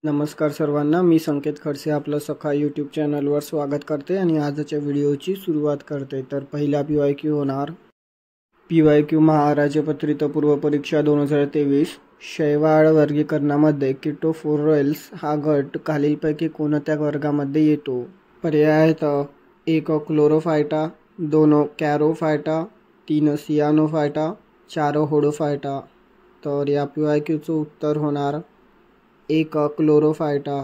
नमस्कार सर्वांना, मी संकेत खडसे आपलं सखा यूट्यूब चॅनलवर स्वागत करते आणि आजच्या व्हिडिओची सुरुवात करते। तर पहिला PYQ होणार PYQ महाराजपत्रित पूर्व परीक्षा 2023 शैवाल वर्गीकरणामध्ये किटोफोरेल्स हा गट खालीलपैकी कोणत्या वर्गामध्ये येतो? पर्याय आहेत 1 क्लोरोफायटा, 2 कॅरोफायटा, 3 सियानोफायटा, 4 होडोफायटा। तर या PYQचं उत्तर होणार 1 क्लोरोफायटा।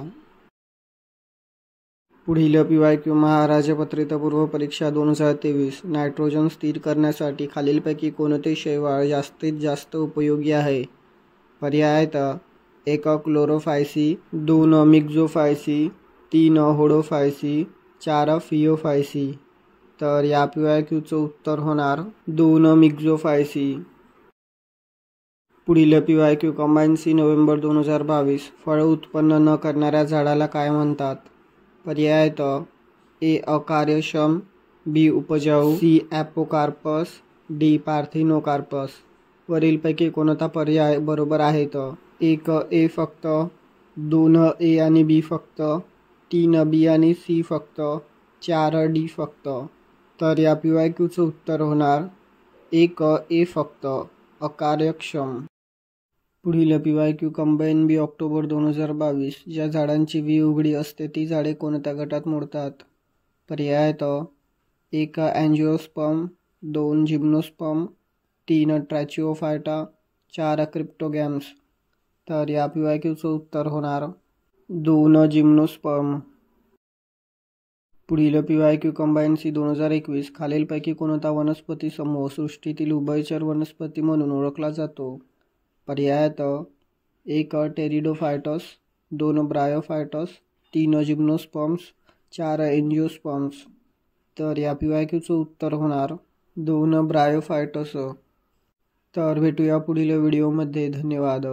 पुढील PYQ महाराजपत्रित पूर्व परीक्षा 2023 नायट्रोजन स्थिर करण्यासाठी खालीलपैकी कोणते शैवाल जास्तीत जास्त उपयोगी आहे? पर्याय आहेत 1 क्लोरोफायसी, 2 मिक्झोफायसी, 3 होडोफायसी, 4 फियोफायसी। तर या PYQचं उत्तर होणार 2 मिक्झोफायसी। पुढील PYQ कंबाईन सी नोव्हेंबर 2022 फळ उत्पन्न न करणाऱ्या झाडाला काय म्हणतात? पर्याय आहेत A अकार्यक्षम, B उपजाऊ, C ॲपोकार्पस, D पार्थिनोकार्पस। वरीलपैकी कोणता पर्याय बरोबर आहेत? 1 A फक्त, 2 A आणि B फक्त, 3 B आणि C फक्त, 4 D फक्त। तर या PYQचं उत्तर होणार 1 A फक्त, अकार्यक्षम। पुढील PYQ कंबाईन बी ऑक्टोबर 2022 ज्या झाडांची बी उघडी असते ती झाडे कोणत्या गटात मोडतात? पर्याय आहेत 1 अँजिओस्पर्म, 2 जिम्नोस्पर्म, 3 ट्रॅचिओफायटा, 4 क्रिप्टोगॅम्स। तर या PYQचं उत्तर होणार 2 जिम्नोस्पर्म। पुढील PYQ कंबाईन सी 2021 खालीलपैकी कोणता वनस्पती समूह सृष्टीतील उभयचर वनस्पती म्हणून ओळखला जातो? पर्याय आहेत 1 टेरिडोफायटस, 2 ब्रायोफायटस, 3 जिम्नोस्पर्म्स, 4 एंजिओस्पर्म्स। तर या PYQचं उत्तर होणार 2 ब्रायोफायटस। तर भेटूया पुढील व्हिडिओमध्ये। धन्यवाद।